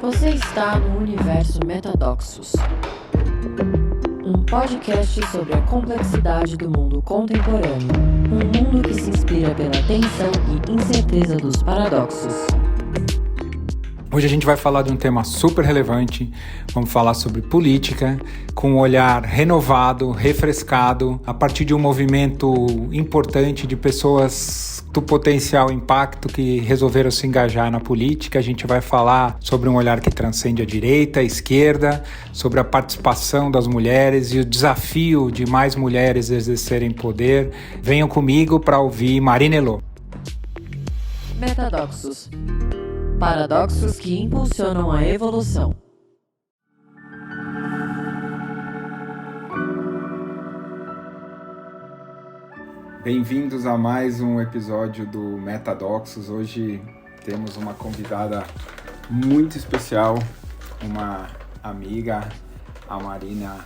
Você está no Universo Metadoxos, um podcast sobre a complexidade do mundo contemporâneo, um mundo que se inspira pela tensão e incerteza dos paradoxos. Hoje a gente vai falar de um tema super relevante, vamos falar sobre política, com um olhar renovado, refrescado, a partir de um movimento importante de pessoas do potencial impacto que resolveram se engajar na política. A gente vai falar sobre um olhar que transcende a direita, a esquerda, sobre a participação das mulheres e o desafio de mais mulheres exercerem poder. Venham comigo para ouvir Marina Elô. Metadoxos. Paradoxos que impulsionam a evolução. Bem-vindos a mais um episódio do Metadoxos. Hoje temos uma convidada muito especial, uma amiga, a Marina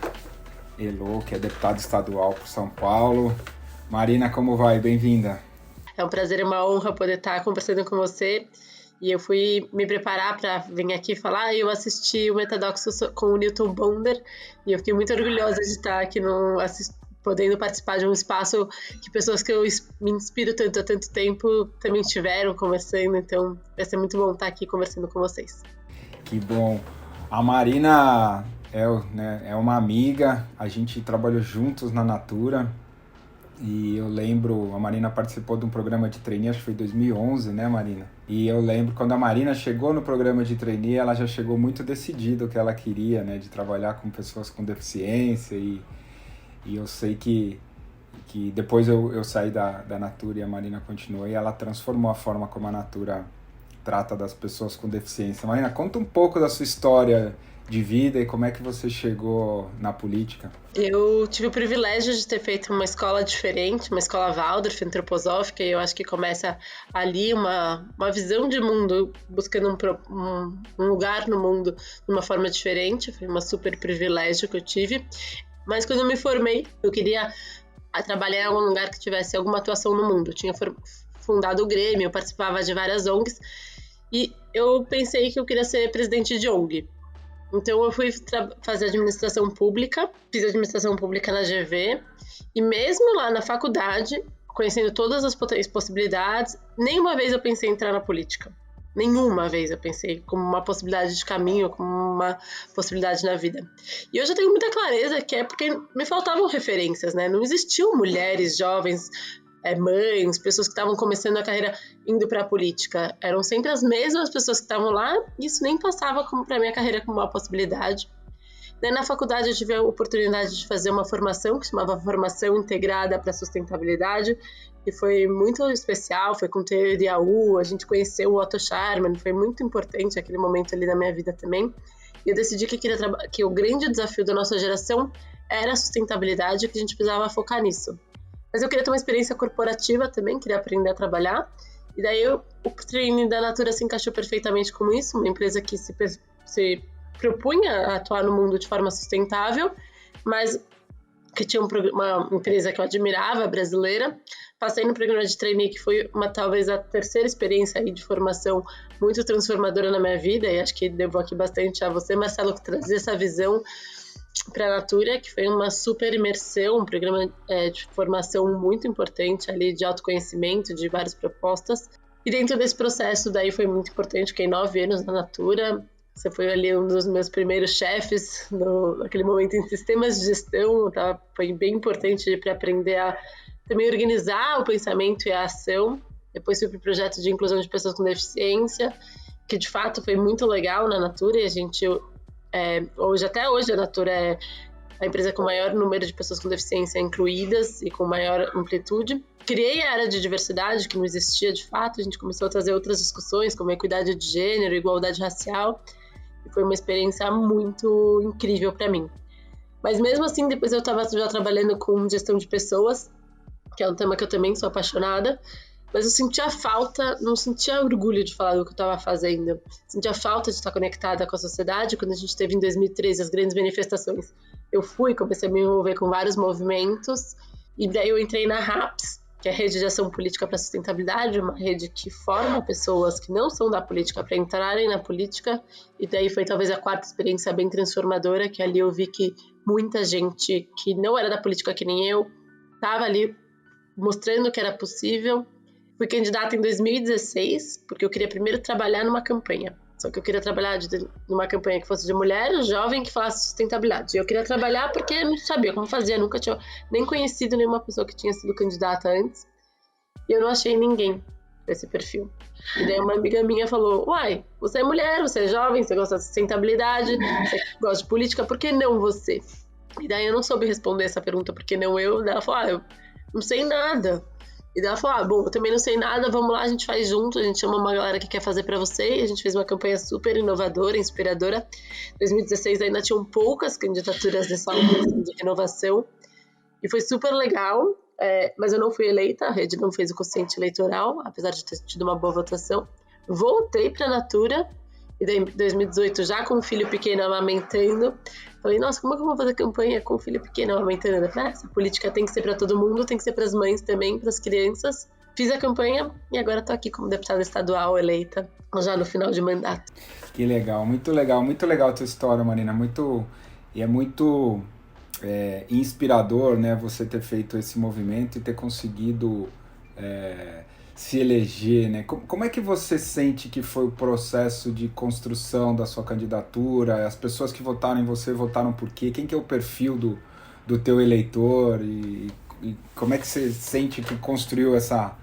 Elô, que é deputada estadual por São Paulo. Marina, como vai? Bem-vinda. É um prazer e uma honra poder estar conversando com você. E eu fui me preparar para vir aqui falar, e eu assisti o Metadoxos com o Newton Bonder, e eu fiquei muito orgulhosa de estar aqui podendo participar de um espaço que pessoas que eu me inspiro tanto há tanto tempo também estiveram conversando, então vai ser muito bom estar aqui conversando com vocês. Que bom. A Marina é uma amiga, a gente trabalhou juntos na Natura, e eu lembro, a Marina participou de um programa de trainee, acho que foi em 2011, né, Marina? E eu lembro, quando a Marina chegou no programa de trainee, ela já chegou muito decidida o que ela queria, né, de trabalhar com pessoas com deficiência, e eu sei que depois eu saí da Natura e a Marina continuou, e ela transformou a forma como a Natura trata das pessoas com deficiência. Marina, conta um pouco da sua história de vida e como é que você chegou na política. Eu tive o privilégio de ter feito uma escola diferente, uma escola Waldorf, antroposófica, e eu acho que começa ali uma visão de mundo, buscando um lugar no mundo de uma forma diferente. Foi um super privilégio que eu tive. Mas quando eu me formei, eu queria trabalhar em algum lugar que tivesse alguma atuação no mundo. Eu tinha fundado o Grêmio, eu participava de várias ONGs, e eu pensei que eu queria ser presidente de ONG. Então eu fui fazer administração pública, fiz administração pública na GV, e mesmo lá na faculdade, conhecendo todas as possibilidades, nenhuma vez eu pensei em entrar na política. Nenhuma vez eu pensei como uma possibilidade de caminho, como uma possibilidade na vida. E hoje eu tenho muita clareza que é porque me faltavam referências, né? Não existiam mulheres jovens, mães, pessoas que estavam começando a carreira indo para a política. Eram sempre as mesmas pessoas que estavam lá, e isso nem passava para a minha carreira como uma possibilidade. Daí, na faculdade, eu tive a oportunidade de fazer uma formação que chamava Formação Integrada para a Sustentabilidade, e foi muito especial, foi com o TDAU, a gente conheceu o Otto Scharmann, foi muito importante aquele momento ali da minha vida também. E eu decidi que o grande desafio da nossa geração era a sustentabilidade, que a gente precisava focar nisso. Mas eu queria ter uma experiência corporativa também, queria aprender a trabalhar. E daí o trainee da Natura se encaixou perfeitamente com isso, uma empresa que se propunha a atuar no mundo de forma sustentável, mas que tinha uma empresa que eu admirava, brasileira. Passei no programa de trainee, que foi talvez a terceira experiência aí de formação muito transformadora na minha vida, e acho que devo aqui bastante a você, Marcelo, que trazia essa visão para a Natura, que foi uma super imersão, um programa de formação muito importante ali, de autoconhecimento, de várias propostas. E dentro desse processo daí foi muito importante, fiquei 9 anos na Natura. Você foi ali um dos meus primeiros chefes naquele momento em sistemas de gestão, tá? Foi bem importante para aprender a também organizar o pensamento e a ação. Depois fui para o projeto de inclusão de pessoas com deficiência, que de fato foi muito legal na Natura, e a gente... Até hoje a Natura é a empresa com maior número de pessoas com deficiência incluídas e com maior amplitude. Criei a área de diversidade, que não existia de fato, a gente começou a trazer outras discussões, como equidade de gênero, igualdade racial, e foi uma experiência muito incrível para mim. Mas mesmo assim, depois eu estava já trabalhando com gestão de pessoas, que é um tema que eu também sou apaixonada, mas eu sentia falta, não sentia orgulho de falar do que eu estava fazendo. Sentia falta de estar conectada com a sociedade. Quando a gente teve em 2013 as grandes manifestações, eu comecei a me envolver com vários movimentos, e daí eu entrei na RAPS, que é a Rede de Ação Política para a Sustentabilidade, uma rede que forma pessoas que não são da política para entrarem na política, e daí foi talvez a quarta experiência bem transformadora, que ali eu vi que muita gente que não era da política que nem eu, estava ali mostrando que era possível. Fui candidata em 2016, porque eu queria primeiro trabalhar numa campanha. Só que eu queria trabalhar numa campanha que fosse de mulher, jovem, que falasse sustentabilidade. Eu queria trabalhar porque eu não sabia como fazia, nunca tinha nem conhecido nenhuma pessoa que tinha sido candidata antes. E eu não achei ninguém com esse perfil. E daí uma amiga minha falou, uai, você é mulher, você é jovem, você gosta de sustentabilidade, você gosta de política, por que não você? E daí eu não soube responder essa pergunta, por que não eu? Daí ela falou, eu não sei nada. E daí ela falou, bom, eu também não sei nada, vamos lá, a gente faz junto, a gente chama uma galera que quer fazer pra você, e a gente fez uma campanha super inovadora, inspiradora. Em 2016 ainda tinham poucas candidaturas dessa ordem de renovação, e foi super legal, mas eu não fui eleita, a rede não fez o quociente eleitoral, apesar de ter tido uma boa votação. Voltei pra Natura, e daí em 2018, já com um filho pequeno amamentando, falei, nossa, como é que eu vou fazer campanha com um filho pequeno amamentando? Eu falei, essa política tem que ser para todo mundo, tem que ser para as mães também, para as crianças. Fiz a campanha e agora estou aqui como deputada estadual eleita, já no final de mandato. Que legal, muito legal a tua história, Marina. É muito inspirador, né, você ter feito esse movimento e ter conseguido se eleger, né? Como é que você sente que foi o processo de construção da sua candidatura? As pessoas que votaram em você votaram por quê? Quem que é o perfil do teu eleitor? E como é que você sente que construiu essa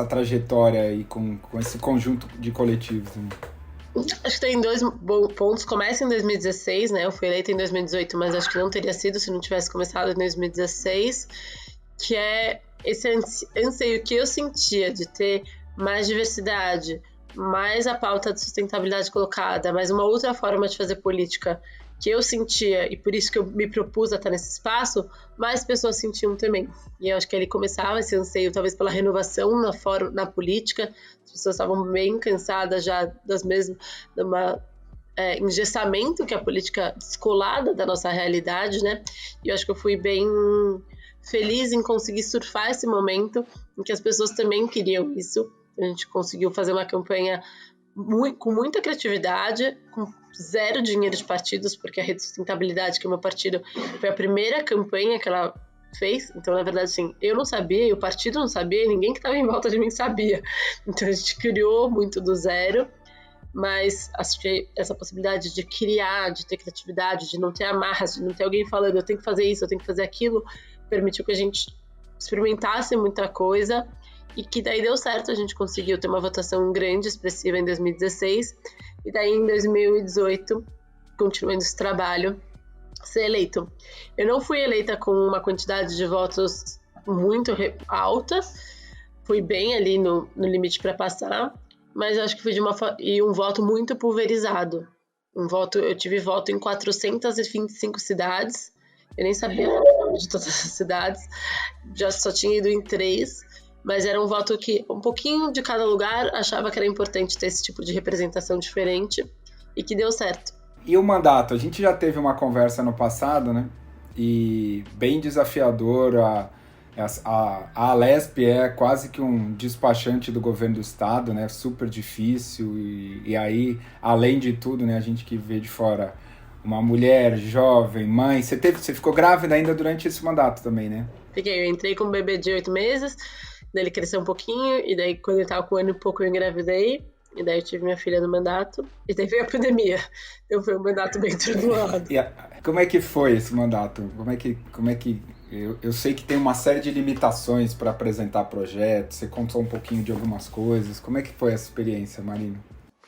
trajetória aí com esse conjunto de coletivos? Né? Acho que tem dois pontos. Começa em 2016, né? Eu fui eleita em 2018, mas acho que não teria sido se não tivesse começado em 2016, que é esse anseio que eu sentia de ter mais diversidade, mais a pauta de sustentabilidade colocada, mais uma outra forma de fazer política que eu sentia, e por isso que eu me propus a estar nesse espaço, mais pessoas sentiam também. E eu acho que ali começava esse anseio, talvez pela renovação na política, as pessoas estavam bem cansadas já do engessamento que a política descolada da nossa realidade, né? E eu acho que eu fui bem feliz em conseguir surfar esse momento em que as pessoas também queriam isso. A gente conseguiu fazer uma campanha com muita criatividade, com zero dinheiro de partidos, porque a Rede de Sustentabilidade, que é o meu partido, foi a primeira campanha que ela fez. Então, na verdade, assim, eu não sabia, e o partido não sabia, e ninguém que estava em volta de mim sabia. Então, a gente criou muito do zero, mas acho que essa possibilidade de criar, de ter criatividade, de não ter amarras, de não ter alguém falando, eu tenho que fazer isso, eu tenho que fazer aquilo, permitiu que a gente experimentasse muita coisa e que daí deu certo, a gente conseguiu ter uma votação grande, expressiva em 2016 e daí em 2018, continuando esse trabalho, ser eleito. Eu não fui eleita com uma quantidade de votos muito alta, fui bem ali no limite para passar, mas eu acho que fui um voto muito pulverizado. Eu tive voto em 425 cidades, eu nem sabia de todas as cidades, já só tinha ido em 3, mas era um voto que um pouquinho de cada lugar achava que era importante ter esse tipo de representação diferente e que deu certo. E o mandato? A gente já teve uma conversa no passado, né? E bem desafiador. A Alesp é quase que um despachante do governo do estado, né? Super difícil e aí, além de tudo, né? A gente que vê de fora uma mulher jovem, mãe. Você ficou grávida ainda durante esse mandato também, né? Fiquei, eu entrei com um bebê de 8 meses, daí ele cresceu um pouquinho, e daí quando ele tava com 1 ano e pouco eu engravidei, e daí eu tive minha filha no mandato, e daí veio a pandemia. Então foi um mandato bem turbulado. Como é que foi esse mandato? Como é que eu sei que tem uma série de limitações para apresentar projetos, você contou um pouquinho de algumas coisas. Como é que foi essa experiência, Marina?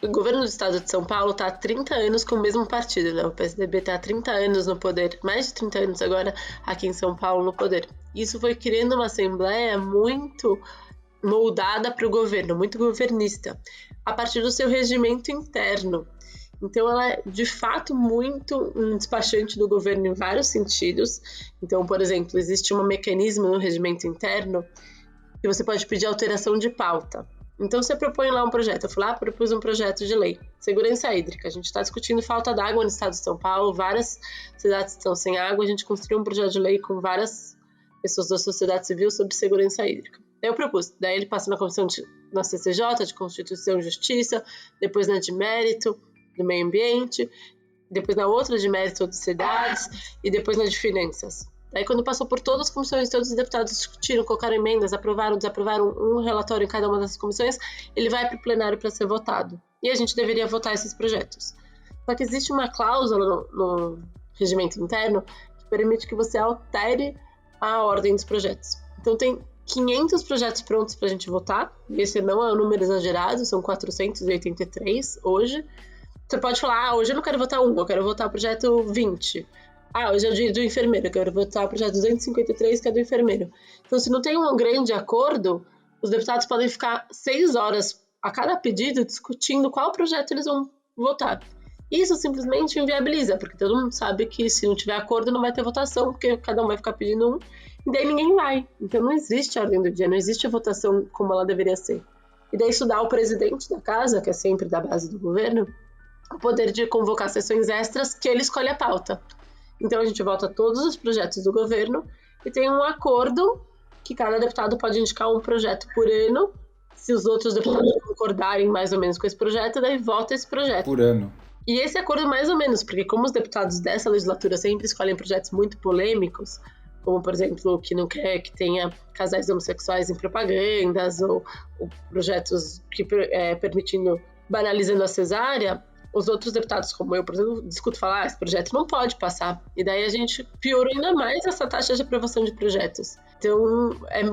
O governo do estado de São Paulo está há 30 anos com o mesmo partido, né? O PSDB está há 30 anos no poder, mais de 30 anos agora aqui em São Paulo no poder. Isso foi criando uma assembleia muito moldada para o governo, muito governista, a partir do seu regimento interno. Então ela é, de fato, muito um despachante do governo em vários sentidos. Então, por exemplo, existe um mecanismo no regimento interno que você pode pedir alteração de pauta. Então você propõe lá um projeto. Eu fui lá, propus um projeto de lei. Segurança hídrica. A gente está discutindo falta d'água no estado de São Paulo, várias cidades estão sem água. A gente construiu um projeto de lei com várias pessoas da sociedade civil sobre segurança hídrica. Daí eu propus, daí ele passa na CCJ, de Constituição e Justiça, depois na de Mérito, do Meio Ambiente, depois na outra de Mérito de Cidades e depois na de Finanças. Daí quando passou por todas as comissões, todos os deputados discutiram, colocaram emendas, aprovaram, desaprovaram um relatório em cada uma dessas comissões, ele vai para o plenário para ser votado. E a gente deveria votar esses projetos. Só que existe uma cláusula no regimento interno que permite que você altere a ordem dos projetos. Então tem 500 projetos prontos para a gente votar, e esse não é um número exagerado, são 483 hoje. Você pode falar, hoje eu não quero votar eu quero votar o projeto 20. Hoje é o dia do enfermeiro, eu quero votar o projeto 253, que é do enfermeiro. Então, se não tem um grande acordo, os deputados podem ficar 6 horas a cada pedido discutindo qual projeto eles vão votar. Isso simplesmente inviabiliza, porque todo mundo sabe que se não tiver acordo não vai ter votação, porque cada um vai ficar pedindo um, e daí ninguém vai. Então não existe a ordem do dia, não existe a votação como ela deveria ser. E daí isso dá ao presidente da casa, que é sempre da base do governo, o poder de convocar sessões extras que ele escolhe a pauta. Então a gente vota todos os projetos do governo e tem um acordo que cada deputado pode indicar um projeto por ano. Se os outros deputados concordarem mais ou menos com esse projeto, daí vota esse projeto. Por ano. E esse acordo mais ou menos, porque como os deputados dessa legislatura sempre escolhem projetos muito polêmicos, como, por exemplo, que não quer que tenha casais homossexuais em propagandas, ou projetos que permitindo, banalizando a cesárea, os outros deputados, como eu, por exemplo, discuto falar, esse projeto não pode passar. E daí a gente piorou ainda mais essa taxa de aprovação de projetos. Então, é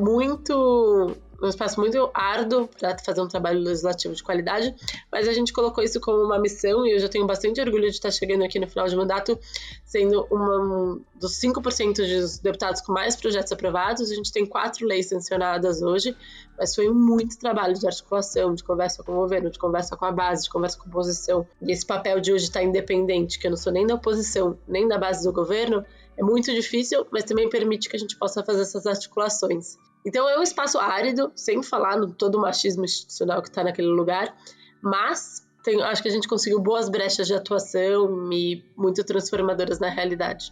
um espaço muito árduo para fazer um trabalho legislativo de qualidade, mas a gente colocou isso como uma missão e eu já tenho bastante orgulho de estar chegando aqui no final de mandato, sendo um dos 5% dos deputados com mais projetos aprovados. A gente tem 4 leis sancionadas hoje, mas foi muito trabalho de articulação, de conversa com o governo, de conversa com a base, de conversa com a oposição. E esse papel de hoje estar independente, que eu não sou nem da oposição, nem da base do governo, é muito difícil, mas também permite que a gente possa fazer essas articulações. Então é um espaço árido, sem falar no todo o machismo institucional que está naquele lugar, mas acho que a gente conseguiu boas brechas de atuação e muito transformadoras na realidade.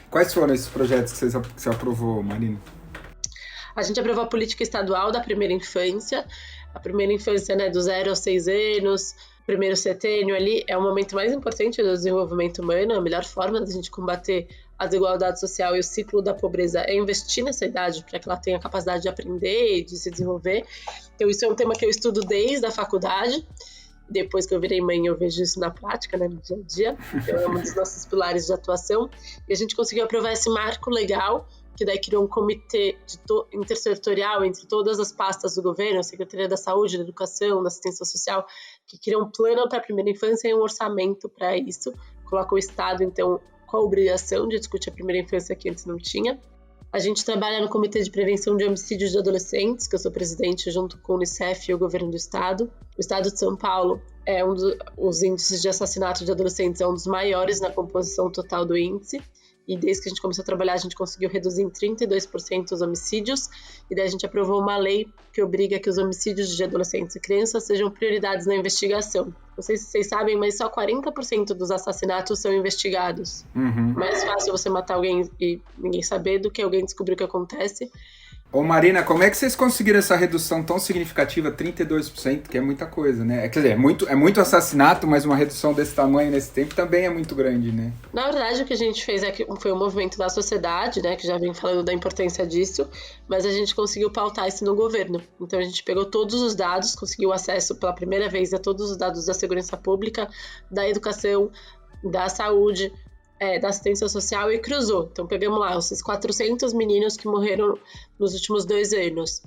Quais foram esses projetos que você aprovou, Marina? A gente aprovou a política estadual da primeira infância. A primeira infância, né, do 0 aos 6 anos, primeiro setênio ali, é o momento mais importante do desenvolvimento humano, a melhor forma da gente combater a desigualdade social e o ciclo da pobreza é investir nessa idade para que ela tenha a capacidade de aprender e de se desenvolver. Então isso é um tema que eu estudo desde a faculdade. Depois que eu virei mãe, eu vejo isso na prática, né, no dia a dia. Então é um dos nossos pilares de atuação. E a gente conseguiu aprovar esse marco legal, que daí criou um comitê intersetorial entre todas as pastas do governo, a Secretaria da Saúde, da Educação, da Assistência Social, que criou um plano para a primeira infância e um orçamento para isso. Coloca o Estado, então, com a obrigação de discutir a primeira infância que antes não tinha. A gente trabalha no Comitê de Prevenção de Homicídios de Adolescentes, que eu sou presidente, junto com o Unicef e o Governo do Estado. O Estado de São Paulo os índices de assassinato de adolescentes é um dos maiores na composição total do índice. E desde que a gente começou a trabalhar, a gente conseguiu reduzir em 32% os homicídios. E daí a gente aprovou uma lei que obriga que os homicídios de adolescentes e crianças sejam prioridades na investigação. Não sei se vocês sabem, mas só 40% dos assassinatos são investigados. Uhum. Mais fácil você matar alguém e ninguém saber do que alguém descobrir o que acontece. Ô Marina, como é que vocês conseguiram essa redução tão significativa, 32%, que é muita coisa, né? Quer dizer, é muito assassinato, mas uma redução desse tamanho nesse tempo também é muito grande, né? Na verdade, o que a gente fez foi um movimento da sociedade, né, que já vem falando da importância disso, mas a gente conseguiu pautar isso no governo. Então a gente pegou todos os dados, conseguiu acesso pela primeira vez a todos os dados da segurança pública, da educação, da saúde, da assistência social e cruzou. Então pegamos lá esses 400 meninos que morreram nos últimos 2 anos.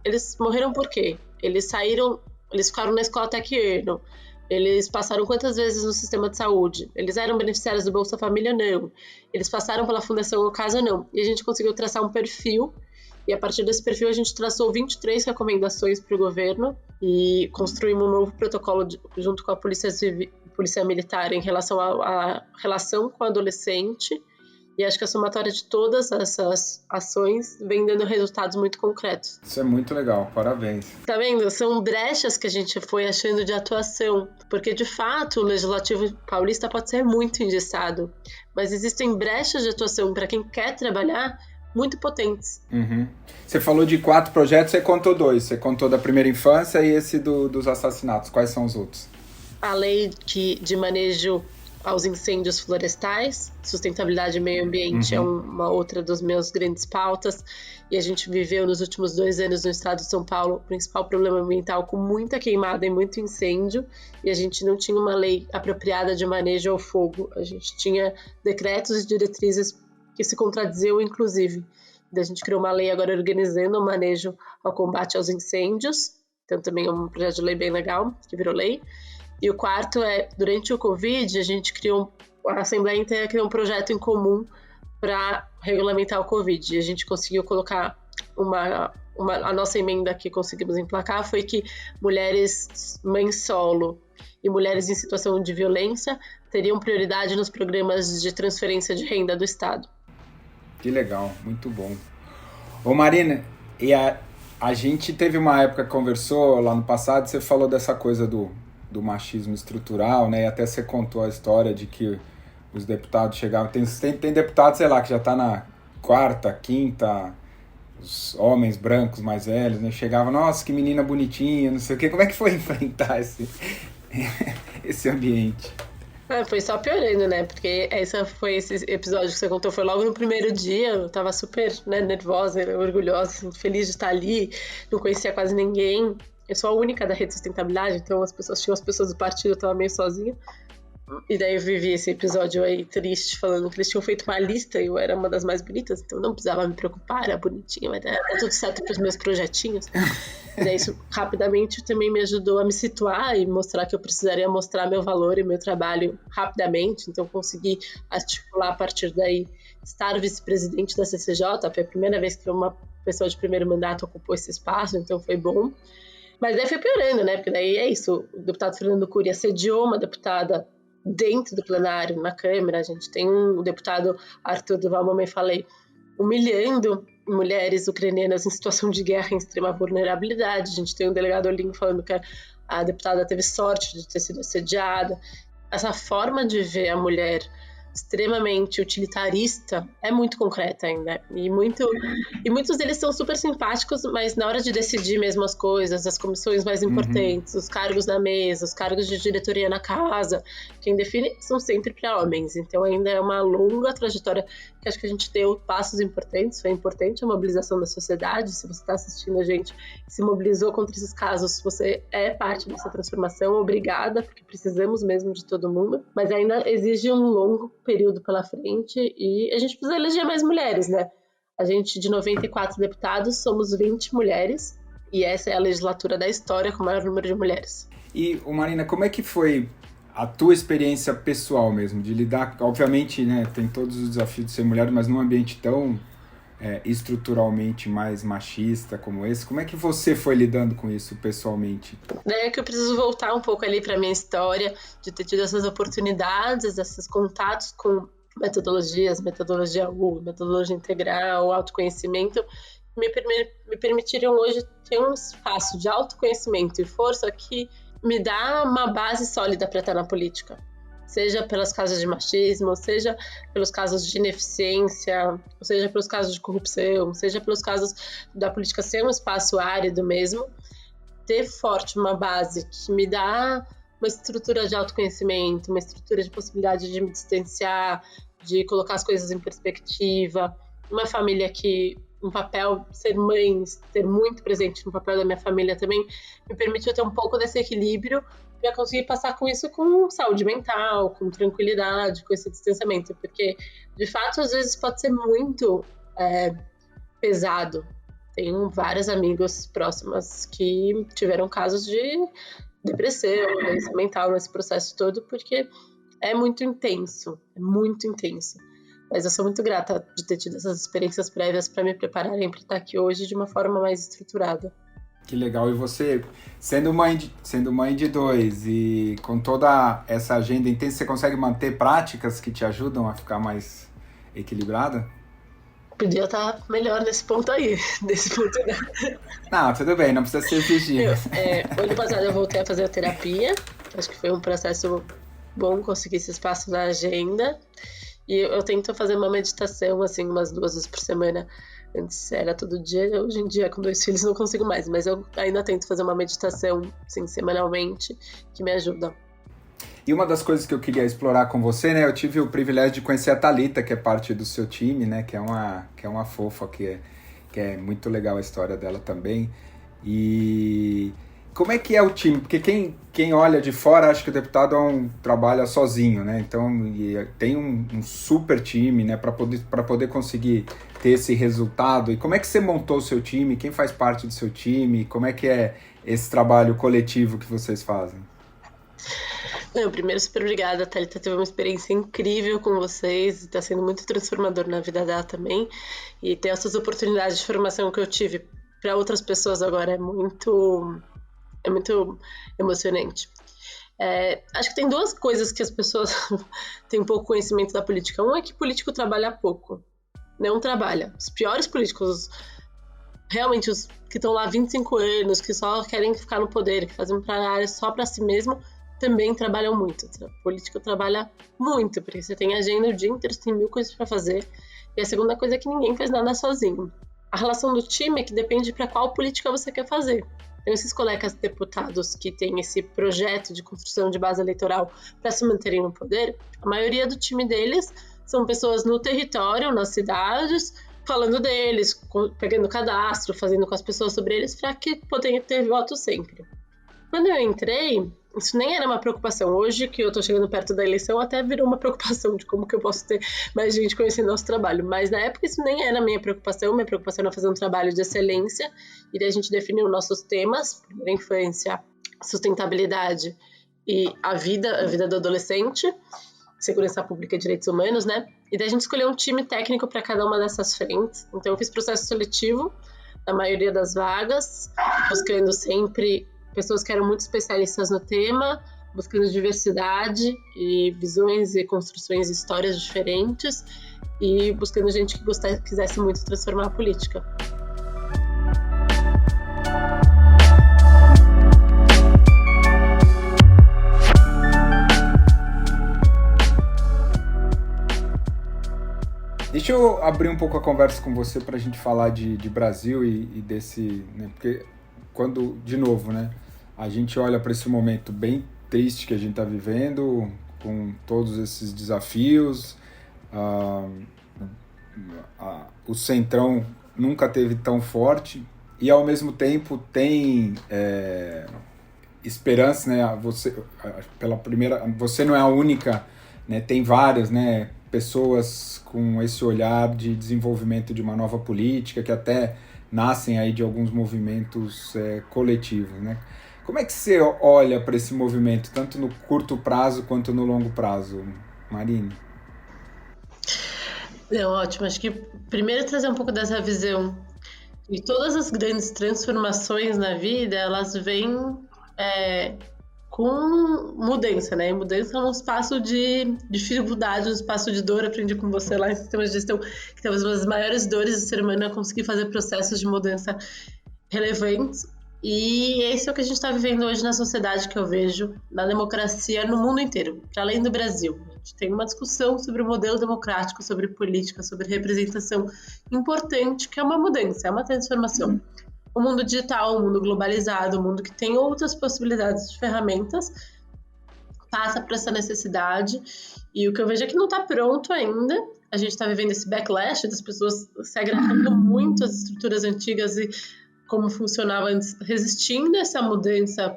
Eles morreram por quê? Eles ficaram na escola até que ano? Eles passaram quantas vezes no sistema de saúde? Eles eram beneficiários do Bolsa Família? Não. Eles passaram pela Fundação Casa? Não. E a gente conseguiu traçar um perfil, e a partir desse perfil a gente traçou 23 recomendações para o governo e construímos um novo protocolo junto com a Polícia Militar em relação à relação com o adolescente. E acho que a somatória de todas essas ações vem dando resultados muito concretos. Isso é muito legal, parabéns. Tá vendo? São brechas que a gente foi achando de atuação, porque de fato o Legislativo paulista pode ser muito engessado, mas existem brechas de atuação para quem quer trabalhar muito potentes. Uhum. Você falou de 4 projetos, você contou 2. Você contou da primeira infância e esse dos assassinatos. Quais são os outros? A lei de manejo aos incêndios florestais, sustentabilidade e meio ambiente é uma outra das minhas grandes pautas, e a gente viveu nos últimos 2 anos no estado de São Paulo o principal problema ambiental com muita queimada e muito incêndio, e a gente não tinha uma lei apropriada de manejo ao fogo, a gente tinha decretos e diretrizes que se contradiziam, inclusive. A gente criou uma lei agora organizando o manejo ao combate aos incêndios, então também é um projeto de lei bem legal, que virou lei. E o quarto é, durante o Covid, a Assembleia inteira criou um projeto em comum para regulamentar o Covid. E a gente conseguiu colocar a nossa emenda que conseguimos emplacar foi que mulheres mães solo e mulheres em situação de violência teriam prioridade nos programas de transferência de renda do Estado. Que legal, muito bom. Ô Marina, e a gente teve uma época que conversou lá no passado, você falou dessa coisa do machismo estrutural, né? E até você contou a história de que os deputados chegavam... Tem deputado, sei lá, que já tá na 4ª, 5ª, os homens brancos mais velhos, né? Chegavam, nossa, que menina bonitinha, não sei o quê. Como é que foi enfrentar esse ambiente? Foi só piorando, né? Porque esse episódio que você contou foi logo no primeiro dia. Eu tava super, né, nervosa, orgulhosa, feliz de estar ali. Não conhecia quase ninguém. Eu sou a única da rede de sustentabilidade, então as pessoas do partido, eu tava meio sozinha. E daí eu vivi esse episódio aí triste, falando que eles tinham feito uma lista e eu era uma das mais bonitas, então não precisava me preocupar, era bonitinha, mas tá tudo certo pros meus projetinhos. E daí isso rapidamente também me ajudou a me situar e mostrar que eu precisaria mostrar meu valor e meu trabalho rapidamente, então consegui articular a partir daí estar vice-presidente da CCJ, foi a primeira vez que uma pessoa de primeiro mandato ocupou esse espaço, então foi bom. Mas daí foi piorando, né? Porque daí é isso. O deputado Fernando Cury assediou uma deputada dentro do plenário, na Câmara. A gente tem o deputado Arthur Duval, mamãe falei, humilhando mulheres ucranianas em situação de guerra em extrema vulnerabilidade. A gente tem o delegado Olinho falando que a deputada teve sorte de ter sido assediada. Essa forma de ver a mulher extremamente utilitarista é muito concreta ainda, e muitos deles são super simpáticos, mas na hora de decidir mesmo as coisas, as comissões mais importantes, os cargos na mesa, os cargos de diretoria na casa, quem define são sempre para homens, então ainda é uma longa trajetória que acho que a gente deu passos importantes, foi importante a mobilização da sociedade, se você está assistindo a gente se mobilizou contra esses casos, você é parte dessa transformação, obrigada, porque precisamos mesmo de todo mundo, mas ainda exige um longo período pela frente e a gente precisa eleger mais mulheres, né? A gente, de 94 deputados, somos 20 mulheres e essa é a legislatura da história com o maior número de mulheres. E, Marina, como é que foi a tua experiência pessoal mesmo, de lidar, obviamente, né, tem todos os desafios de ser mulher, mas num ambiente tão estruturalmente mais machista como esse, como é que você foi lidando com isso pessoalmente? É que eu preciso voltar um pouco ali para minha história, de ter tido essas oportunidades, esses contatos com metodologia U, metodologia integral, autoconhecimento, me permitiram hoje ter um espaço de autoconhecimento e força que me dá uma base sólida para estar na política. Seja pelas causas de machismo, seja pelos casos de ineficiência, seja pelos casos de corrupção, seja pelos casos da política ser um espaço árido mesmo, ter forte uma base que me dá uma estrutura de autoconhecimento, uma estrutura de possibilidade de me distanciar, de colocar as coisas em perspectiva, uma família que um papel, ser mãe, ter muito presente no papel da minha família também me permitiu ter um pouco desse equilíbrio para conseguir passar com isso com saúde mental, com tranquilidade, com esse distanciamento, porque de fato às vezes pode ser muito pesado. Tenho várias amigas próximas que tiveram casos de depressão, doença mental nesse processo todo, porque é muito intenso. Mas eu sou muito grata de ter tido essas experiências prévias para me prepararem para estar aqui hoje de uma forma mais estruturada. Que legal. E você, sendo mãe de 2 e com toda essa agenda intensa, você consegue manter práticas que te ajudam a ficar mais equilibrada? Podia estar melhor nesse ponto aí. Não, tudo bem, não precisa ser exigir. Ano passado eu voltei a fazer a terapia. Acho que foi um processo bom conseguir esse espaço na agenda. E eu tento fazer uma meditação, assim, umas 2 vezes por semana. Antes era todo dia, hoje em dia com 2 filhos não consigo mais, mas eu ainda tento fazer uma meditação, assim, semanalmente, que me ajuda. E uma das coisas que eu queria explorar com você, né, eu tive o privilégio de conhecer a Thalita, que é parte do seu time, né, que é uma fofa, que é muito legal a história dela também. E como é que é o time? Porque quem olha de fora acha que o deputado trabalha sozinho, né? Então tem um super time, né, para poder conseguir ter esse resultado. E como é que você montou o seu time? Quem faz parte do seu time? Como é que é esse trabalho coletivo que vocês fazem? Primeiro, super obrigada, a Thalita teve uma experiência incrível com vocês, está sendo muito transformador na vida dela também, e ter essas oportunidades de formação que eu tive para outras pessoas agora é muito emocionante. Acho que tem 2 coisas que as pessoas têm pouco conhecimento da política. Um é que político trabalha pouco, não trabalha. Os piores políticos, realmente os que estão lá há 25 anos, que só querem ficar no poder, que fazem área só para si mesmo, também trabalham muito. A política trabalha muito, porque você tem agenda o dia inteiro, você tem 1000 coisas para fazer. E a segunda coisa é que ninguém faz nada sozinho. A relação do time é que depende para qual política você quer fazer. Então, esses colegas deputados que têm esse projeto de construção de base eleitoral para se manterem no poder, a maioria do time deles são pessoas no território, nas cidades, falando deles, pegando cadastro, fazendo com as pessoas sobre eles, para que possam ter voto sempre. Quando eu entrei, isso nem era uma preocupação. Hoje, que eu tô chegando perto da eleição, até virou uma preocupação de como que eu posso ter mais gente conhecendo nosso trabalho. Mas na época isso nem era minha preocupação. Minha preocupação era fazer um trabalho de excelência. E daí a gente definiu nossos temas. Primeira infância, sustentabilidade e a vida do adolescente, segurança pública e direitos humanos, né? E daí a gente escolheu um time técnico para cada uma dessas frentes. Então eu fiz processo seletivo na maioria das vagas, buscando sempre pessoas que eram muito especialistas no tema, buscando diversidade e visões e construções e histórias diferentes, e buscando gente que quisesse muito transformar a política. Deixa eu abrir um pouco a conversa com você para a gente falar de Brasil e desse... Né, porque quando, de novo, né, a gente olha para esse momento bem triste que a gente está vivendo, com todos esses desafios, o Centrão nunca teve tão forte e, ao mesmo tempo, tem esperança, né? Você não é a única, né? Tem várias, né, pessoas com esse olhar de desenvolvimento de uma nova política que até nascem aí de alguns movimentos coletivos, né? Como é que você olha para esse movimento, tanto no curto prazo quanto no longo prazo, Marine? Ótimo. Acho que primeiro trazer um pouco dessa visão. E todas as grandes transformações na vida, elas vêm com mudança, né? E mudança é um espaço de dificuldade, um espaço de dor. Aprendi com você lá em sistemas de gestão que talvez uma das maiores dores do ser humano é conseguir fazer processos de mudança relevantes. E esse é o que a gente está vivendo hoje na sociedade, que eu vejo na democracia no mundo inteiro, para além do Brasil. A gente tem uma discussão sobre o modelo democrático, sobre política, sobre representação importante, que é uma mudança, é uma transformação. O mundo digital, o mundo globalizado, o mundo que tem outras possibilidades de ferramentas, passa por essa necessidade. E o que eu vejo é que não está pronto ainda. A gente está vivendo esse backlash das pessoas se agarrando muito às estruturas antigas e como funcionava antes, resistindo a essa mudança,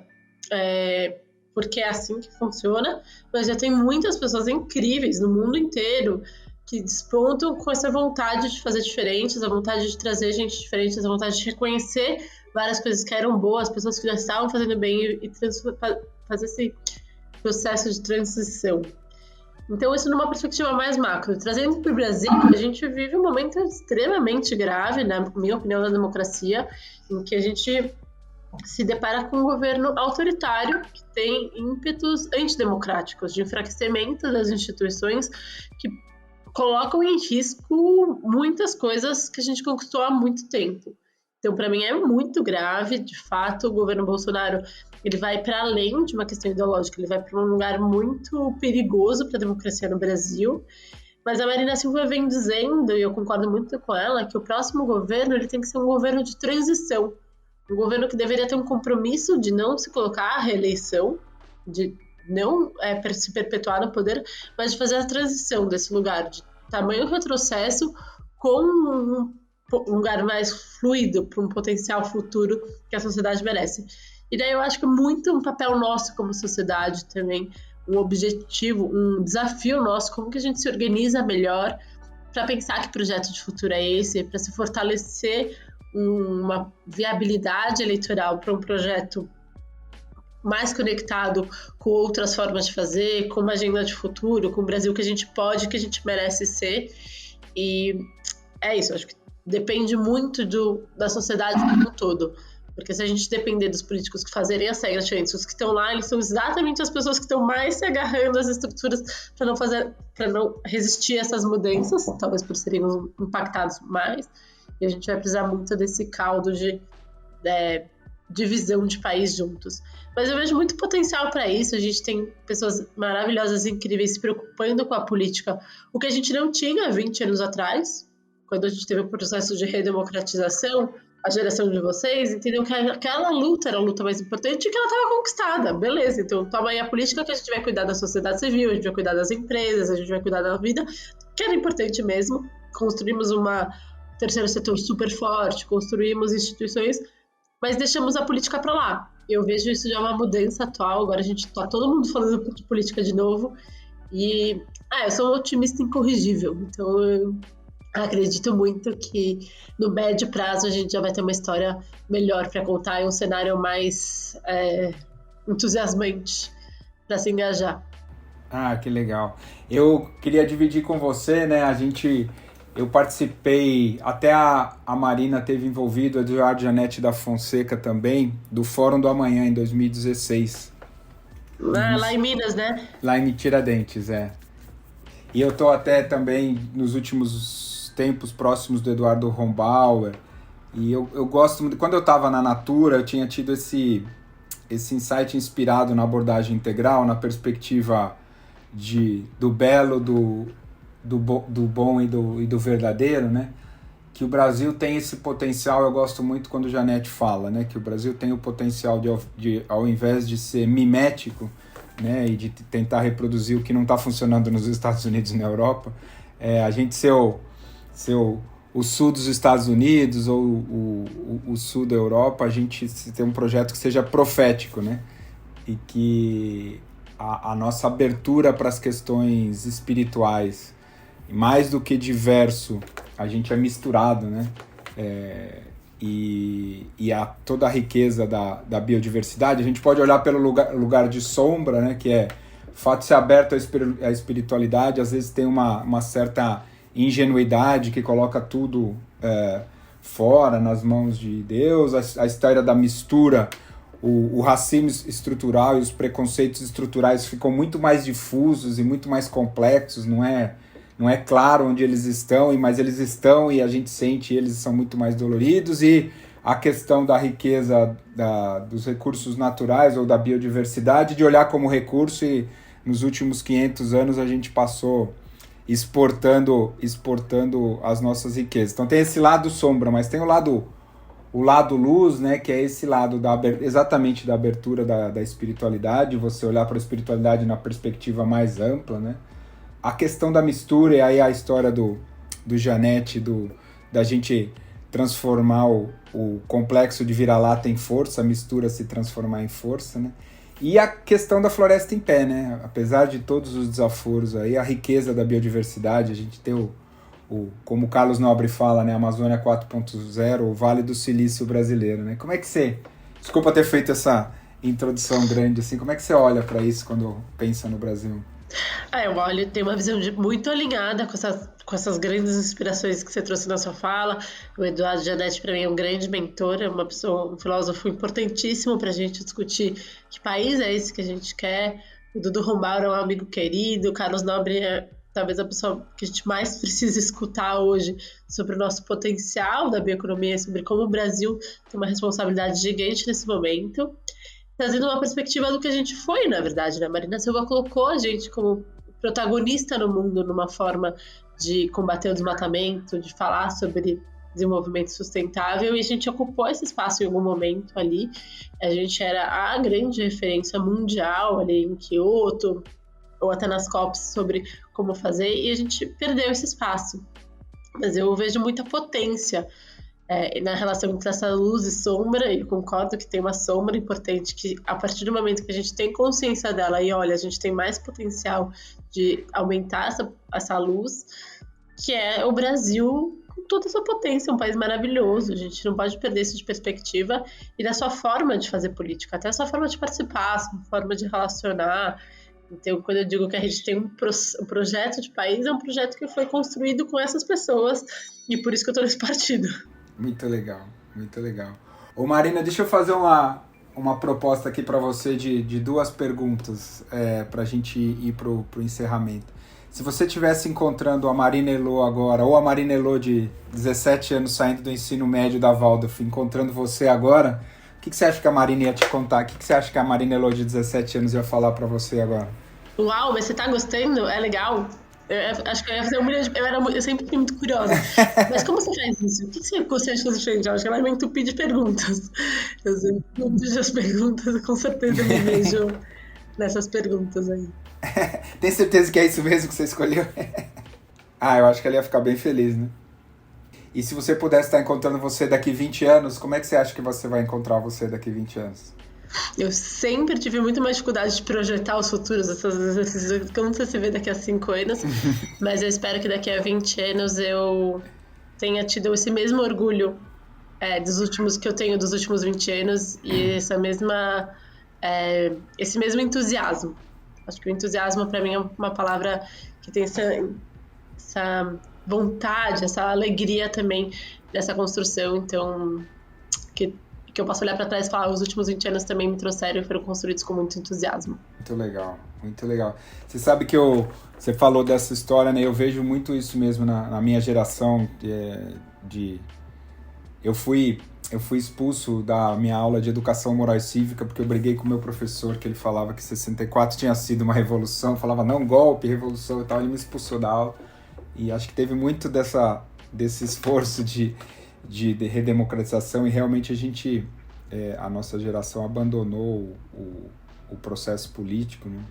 porque é assim que funciona, mas já tem muitas pessoas incríveis no mundo inteiro que despontam com essa vontade de fazer diferentes, a vontade de trazer gente diferente, a vontade de reconhecer várias coisas que eram boas, pessoas que já estavam fazendo bem e fazer esse processo de transição. Então, isso numa perspectiva mais macro. Trazendo para o Brasil, a gente vive um momento extremamente grave, na minha opinião, da democracia, em que a gente se depara com um governo autoritário que tem ímpetos antidemocráticos, de enfraquecimento das instituições, que colocam em risco muitas coisas que a gente conquistou há muito tempo. Então, para mim, é muito grave. De fato, o governo Bolsonaro ele vai para além de uma questão ideológica, ele vai para um lugar muito perigoso para a democracia no Brasil. Mas a Marina Silva vem dizendo, e eu concordo muito com ela, que o próximo governo ele tem que ser um governo de transição. Um governo que deveria ter um compromisso de não se colocar à reeleição, de não se perpetuar no poder, mas de fazer a transição desse lugar de tamanho retrocesso com um lugar mais fluido para um potencial futuro que a sociedade merece. E daí eu acho que é muito um papel nosso como sociedade também, um objetivo, um desafio nosso, como que a gente se organiza melhor para pensar que projeto de futuro é esse, para se fortalecer uma viabilidade eleitoral para um projeto mais conectado com outras formas de fazer, com uma agenda de futuro, com o Brasil que a gente pode, que a gente merece ser. E é isso, acho que depende muito da sociedade como um todo. Porque se a gente depender dos políticos que fazerem as regras diferentes, os que estão lá, eles são exatamente as pessoas que estão mais se agarrando às estruturas para não resistir a essas mudanças, talvez por serem impactados mais. E a gente vai precisar muito desse caldo de divisão de país juntos. Mas eu vejo muito potencial para isso. A gente tem pessoas maravilhosas, incríveis, se preocupando com a política. O que a gente não tinha 20 anos atrás, quando a gente teve o processo de redemocratização, a geração de vocês, entendeu que aquela luta era a luta mais importante e que ela estava conquistada. Beleza, então toma aí a política que a gente vai cuidar da sociedade civil, a gente vai cuidar das empresas, a gente vai cuidar da vida, que era importante mesmo. Construímos uma terceiro setor super forte, construímos instituições, mas deixamos a política para lá. Eu vejo isso já uma mudança atual, agora a gente tá todo mundo falando de política de novo, e eu sou um otimista incorrigível, então eu acredito muito que no médio prazo a gente já vai ter uma história melhor para contar e um cenário mais entusiasmante para se engajar. Ah, que legal. Eu queria dividir com você, né, eu participei, até a Marina teve envolvido, a Eduardo Janete da Fonseca também, do Fórum do Amanhã em 2016. Lá em Minas, né? Lá em Tiradentes, E eu tô até também nos últimos tempos próximos do Eduardo Rombauer, e eu gosto muito, quando eu estava na Natura, eu tinha tido esse insight inspirado na abordagem integral, na perspectiva do belo, do bom e do verdadeiro, né? Que o Brasil tem esse potencial. Eu gosto muito quando o Janete fala, né? Que o Brasil tem o potencial de ao invés de ser mimético, né? E de tentar reproduzir o que não está funcionando nos Estados Unidos e na Europa, a gente ser o sul dos Estados Unidos ou o sul da Europa, a gente tem um projeto que seja profético, né? E que a nossa abertura para as questões espirituais, mais do que diverso, a gente é misturado, né? E toda a riqueza da biodiversidade, a gente pode olhar pelo lugar de sombra, né? Que é o fato de ser aberto à espiritualidade, às vezes tem uma certa ingenuidade que coloca tudo fora, nas mãos de Deus, a história da mistura, o racismo estrutural e os preconceitos estruturais ficam muito mais difusos e muito mais complexos, não é claro onde eles estão, mas eles estão e a gente sente, eles são muito mais doloridos, e a questão da riqueza dos recursos naturais ou da biodiversidade, de olhar como recurso, e nos últimos 500 anos a gente passou exportando as nossas riquezas. Então tem esse lado sombra, mas tem o lado luz, né, que é esse lado exatamente da abertura da espiritualidade, você olhar para a espiritualidade na perspectiva mais ampla, né? A questão da mistura, e aí a história do Janete, da gente transformar o complexo de vira-lata em força, a mistura se transformar em força, né? E a questão da floresta em pé, né? Apesar de todos os desaforos aí, a riqueza da biodiversidade, a gente tem como o Carlos Nobre fala, né? Amazônia 4.0, o Vale do Silício brasileiro, né? Como é que você... Desculpa ter feito essa introdução grande, assim, como é que você olha para isso quando pensa no Brasil? Eu olho, tenho uma visão muito alinhada com essas grandes inspirações que você trouxe na sua fala. O Eduardo Janete, para mim, é um grande mentor, é um filósofo importantíssimo para a gente discutir que país é esse que a gente quer. O Dudu Rombauer é um amigo querido, o Carlos Nobre é talvez a pessoa que a gente mais precisa escutar hoje sobre o nosso potencial da bioeconomia, sobre como o Brasil tem uma responsabilidade gigante nesse momento, trazendo uma perspectiva do que a gente foi, na verdade, né? Marina Silva colocou a gente como protagonista no mundo numa forma de combater o desmatamento, de falar sobre desenvolvimento sustentável, e a gente ocupou esse espaço em algum momento ali. A gente era a grande referência mundial ali em Kyoto, ou até nas COPs sobre como fazer, e a gente perdeu esse espaço. Mas eu vejo muita potência na relação entre essa luz e sombra, e concordo que tem uma sombra importante, que a partir do momento que a gente tem consciência dela, e olha, a gente tem mais potencial de aumentar essa luz, que é o Brasil com toda essa potência, um país maravilhoso. A gente não pode perder isso de perspectiva, e da sua forma de fazer política, até a sua forma de participar, a sua forma de relacionar. Então, quando eu digo que a gente tem um projeto de país, é um projeto que foi construído com essas pessoas, e por isso que eu tô nesse partido. Muito legal, muito legal. Ô Marina, deixa eu fazer uma proposta aqui para você de 2 perguntas para a gente ir pro encerramento. Se você estivesse encontrando a Marina Elo agora, ou a Marina Elo de 17 anos saindo do ensino médio da Waldorf, encontrando você agora, o que você acha que a Marina ia te contar? O que você acha que a Marina Elo de 17 anos ia falar para você agora? Uau, mas você tá gostando? É legal? Acho que eu ia fazer eu sempre fui muito curiosa. Mas como você faz isso? O que você gostaria de fazer diferente? Eu acho que ela vai me entupir de perguntas. Eu sempre entupo as perguntas, com certeza me vejo nessas perguntas aí. Tem certeza que é isso mesmo que você escolheu? Eu acho que ela ia ficar bem feliz, né? E se você pudesse estar encontrando você daqui 20 anos, como é que você acha que você vai encontrar você daqui 20 anos? Eu sempre tive muito mais dificuldade de projetar os futuros, como você se vê daqui a 5 anos, mas eu espero que daqui a 20 anos eu tenha tido esse mesmo orgulho que eu tenho dos últimos 20 anos e esse mesmo entusiasmo. Acho que o entusiasmo para mim é uma palavra que tem essa vontade, essa alegria também dessa construção, então que eu posso olhar para trás e falar, os últimos 20 anos também me trouxeram e foram construídos com muito entusiasmo. Muito legal, muito legal. Você sabe que você falou dessa história, né? Eu vejo muito isso mesmo na minha geração. Eu fui expulso da minha aula de educação moral e cívica porque eu briguei com o meu professor, que ele falava que 64 tinha sido uma revolução, falava não, golpe, revolução e tal, ele me expulsou da aula. E acho que teve muito desse esforço de redemocratização, e realmente a nossa geração abandonou o processo político, né?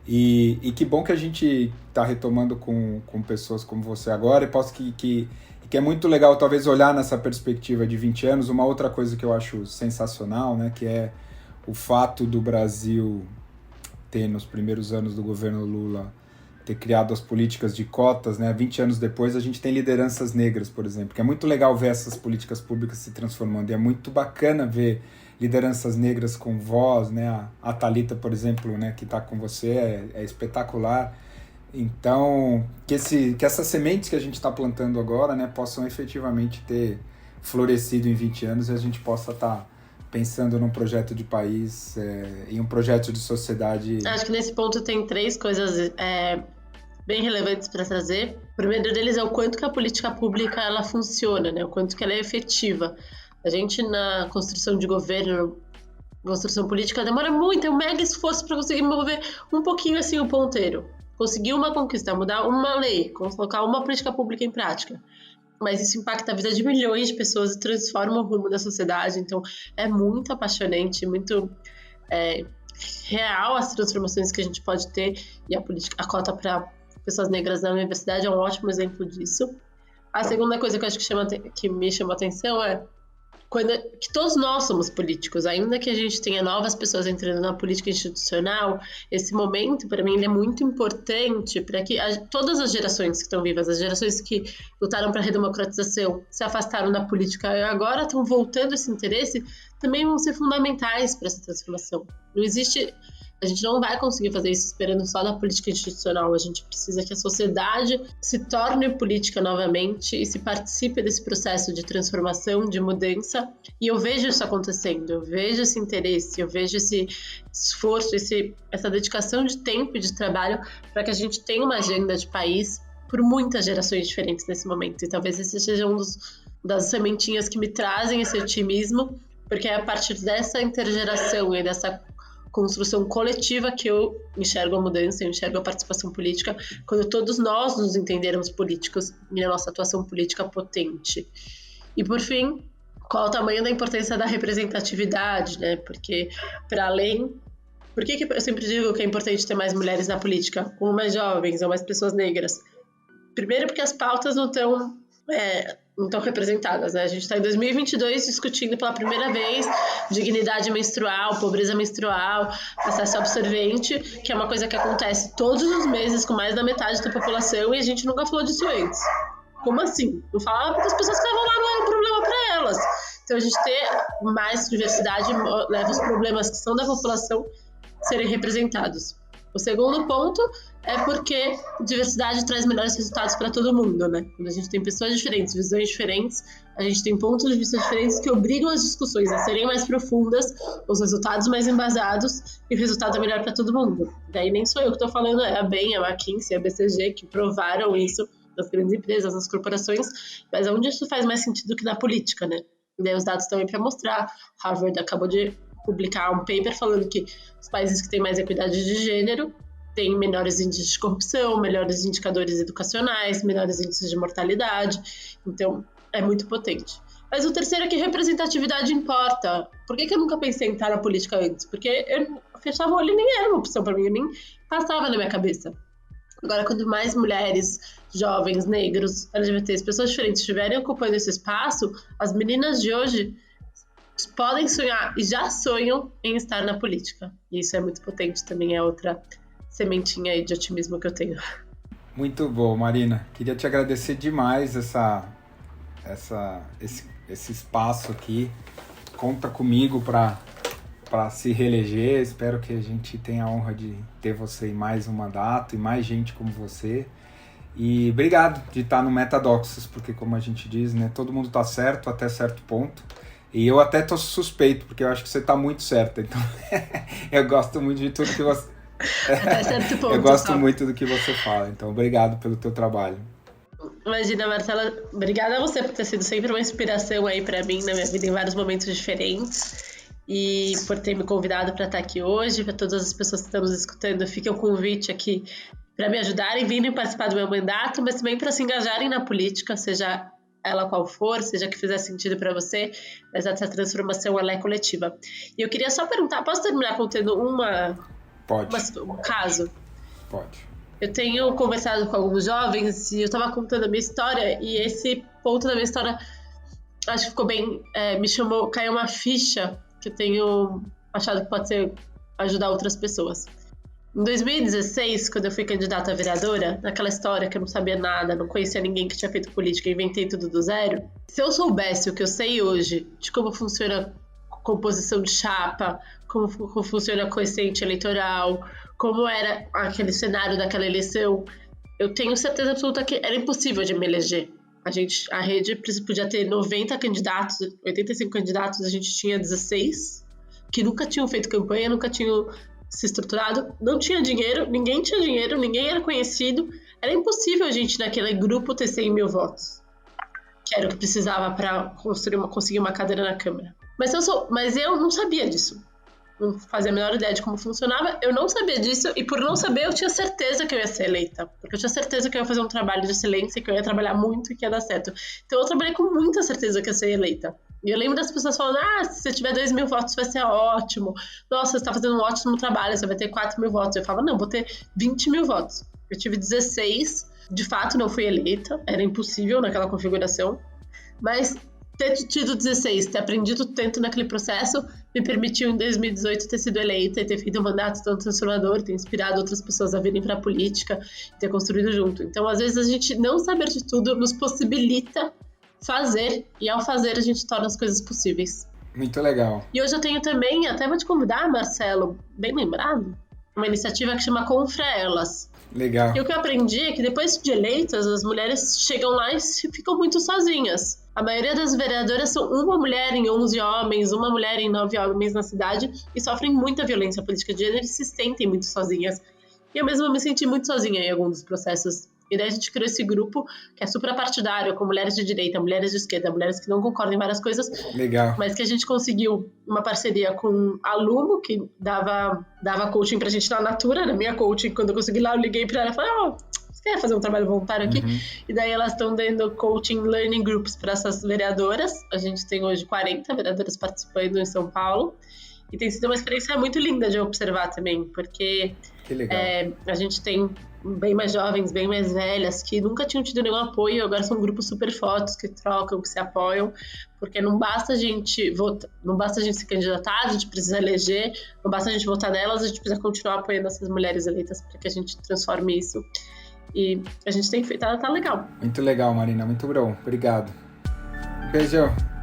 E que bom que a gente está retomando com pessoas como você agora, e posso que é muito legal talvez olhar nessa perspectiva de 20 anos. Uma outra coisa que eu acho sensacional, né, que é o fato do Brasil ter, nos primeiros anos do governo Lula, ter criado as políticas de cotas, né? 20 anos depois a gente tem lideranças negras, por exemplo, que é muito legal ver essas políticas públicas se transformando, e é muito bacana ver lideranças negras com voz, né? A Thalita, por exemplo, né, que está com você, é espetacular. Então, que essas sementes que a gente está plantando agora, né, possam efetivamente ter florescido em 20 anos, e a gente possa estar pensando num projeto de país, em um projeto de sociedade. Acho que nesse ponto tem 3 coisas bem relevantes para trazer. O primeiro deles é o quanto que a política pública ela funciona, né? O quanto que ela é efetiva. A gente, na construção de governo, construção política, demora muito, é um mega esforço para conseguir mover um pouquinho assim o ponteiro. Conseguir uma conquista, mudar uma lei, colocar uma política pública em prática. Mas isso impacta a vida de milhões de pessoas e transforma o rumo da sociedade. Então, é muito apaixonante, muito real as transformações que a gente pode ter. E a cota para pessoas negras na universidade é um ótimo exemplo disso. A segunda coisa que eu acho que me chama a atenção é que todos nós somos políticos, ainda que a gente tenha novas pessoas entrando na política institucional. Esse momento, para mim, ele é muito importante para que todas as gerações que estão vivas, as gerações que lutaram para a redemocratização, se afastaram da política e agora estão voltando esse interesse, também vão ser fundamentais para essa transformação. A gente não vai conseguir fazer isso esperando só da política institucional. A gente precisa que a sociedade se torne política novamente e se participe desse processo de transformação, de mudança. E eu vejo isso acontecendo, eu vejo esse interesse, eu vejo esse esforço, essa dedicação de tempo e de trabalho para que a gente tenha uma agenda de país por muitas gerações diferentes nesse momento. E talvez esse seja das sementinhas que me trazem esse otimismo, porque é a partir dessa intergeração e dessa construção coletiva que eu enxergo a mudança, eu enxergo a participação política, quando todos nós nos entendermos políticos e a nossa atuação política potente. E, por fim, qual o tamanho da importância da representatividade, né? Porque, para além... Por que eu sempre digo que é importante ter mais mulheres na política, ou mais jovens, ou mais pessoas negras? Primeiro porque as pautas não estão representadas, né? A gente está em 2022 discutindo pela primeira vez dignidade menstrual, pobreza menstrual, acesso absorvente, que é uma coisa que acontece todos os meses com mais da metade da população e a gente nunca falou disso antes. Como assim? Não falava porque as pessoas que estavam lá não era um problema para elas. Então a gente ter mais diversidade leva os problemas que são da população serem representados. O segundo ponto é porque diversidade traz melhores resultados para todo mundo, né? Quando a gente tem pessoas diferentes, visões diferentes, a gente tem pontos de vista diferentes que obrigam as discussões a serem mais profundas, os resultados mais embasados e o resultado é melhor para todo mundo. Daí nem sou eu que estou falando, é a BEM, a McKinsey, a BCG que provaram isso nas grandes empresas, nas corporações, mas onde isso faz mais sentido que na política, né? E daí os dados estão aí para mostrar. Harvard acabou de publicar um paper falando que os países que têm mais equidade de gênero têm menores índices de corrupção, melhores indicadores educacionais, menores índices de mortalidade. Então, é muito potente. Mas o terceiro é que representatividade importa. Por que eu nunca pensei em estar na política antes? Porque eu fechava o olho e nem era uma opção para mim, nem passava na minha cabeça. Agora, quando mais mulheres, jovens, negros, LGBTs, pessoas diferentes estiverem ocupando esse espaço, as meninas de hoje podem sonhar e já sonham em estar na política. E isso é muito potente, também é outra sementinha aí de otimismo que eu tenho. Muito bom, Marina. Queria te agradecer demais esse espaço aqui. Conta comigo para se reeleger. Espero que a gente tenha a honra de ter você em mais um mandato e mais gente como você. E obrigado de estar no Metadoxos, porque como a gente diz, né, todo mundo está certo até certo ponto. E eu até tô suspeito, porque eu acho que você tá muito certa. Então, eu gosto muito de tudo que você... Até certo ponto. Eu gosto muito do que você fala. Então, obrigado pelo teu trabalho. Imagina, Marcela, obrigada a você por ter sido sempre uma inspiração aí pra mim na minha vida em vários momentos diferentes. E por ter me convidado para estar aqui hoje. Para todas as pessoas que estão nos escutando, fica o convite aqui para me ajudarem, virem participar do meu mandato, mas também para se engajarem na política, seja ela qual for, seja que fizer sentido para você, mas essa transformação ela é coletiva. E eu queria só perguntar, posso terminar contando um caso? Pode. Eu tenho conversado com alguns jovens e eu estava contando a minha história e esse ponto da minha história acho que ficou bem, caiu uma ficha que eu tenho achado que pode ajudar outras pessoas. Em 2016, quando eu fui candidata a vereadora, naquela história que eu não sabia nada, não conhecia ninguém que tinha feito política, inventei tudo do zero. Se eu soubesse o que eu sei hoje de como funciona a composição de chapa, como funciona a coeficiente eleitoral, como era aquele cenário daquela eleição, eu tenho certeza absoluta que era impossível de me eleger. A rede podia ter 90 candidatos, 85 candidatos, a gente tinha 16, que nunca tinham feito campanha, nunca tinham se estruturado, não tinha dinheiro, ninguém era conhecido, era impossível a gente naquele grupo ter 100 mil votos, que era o que precisava para conseguir uma cadeira na Câmara. Mas eu não sabia disso, não fazia a menor ideia de como funcionava, eu não sabia disso e por não saber eu tinha certeza que eu ia ser eleita, porque eu tinha certeza que eu ia fazer um trabalho de excelência, que eu ia trabalhar muito e que ia dar certo. Então eu trabalhei com muita certeza que ia ser eleita. E eu lembro das pessoas falando, se você tiver 2 mil votos vai ser ótimo. Nossa, você está fazendo um ótimo trabalho, você vai ter 4 mil votos. Eu falava, não, vou ter 20 mil votos. Eu tive 16, de fato não fui eleita, era impossível naquela configuração. Mas ter tido 16, ter aprendido tanto naquele processo, me permitiu em 2018 ter sido eleita e ter feito um mandato tão transformador, ter inspirado outras pessoas a virem para a política, ter construído junto. Então, às vezes, a gente não saber de tudo nos possibilita fazer, e ao fazer a gente torna as coisas possíveis. Muito legal. E hoje eu tenho também, até vou te convidar, Marcelo, bem lembrado, uma iniciativa que chama Confra Elas. Legal. E o que eu aprendi é que depois de eleitas, as mulheres chegam lá e ficam muito sozinhas. A maioria das vereadoras são uma mulher em 11 homens, uma mulher em 9 homens na cidade e sofrem muita violência política de gênero e se sentem muito sozinhas. E eu mesma me senti muito sozinha em alguns dos processos E daí a gente criou esse grupo que é suprapartidário, com mulheres de direita, mulheres de esquerda, mulheres que não concordam em várias coisas. Legal. Mas que a gente conseguiu uma parceria com a Lumo, que dava coaching pra gente na Natura, na minha coaching. Quando eu consegui lá, eu liguei pra ela e falei, você quer fazer um trabalho voluntário aqui? E daí elas estão dando coaching learning groups para essas vereadoras. A gente tem hoje 40 vereadoras participando em São Paulo. E tem sido uma experiência muito linda de observar também, porque a gente tem bem mais jovens, bem mais velhas, que nunca tinham tido nenhum apoio, agora são grupos super fortes, que trocam, que se apoiam, porque não basta a gente votar, não basta a gente se candidatar, a gente precisa eleger, não basta a gente votar nelas, a gente precisa continuar apoiando essas mulheres eleitas para que a gente transforme isso. E a gente tem feito, tá legal. Muito legal, Marina, muito bom, obrigado. Beijo.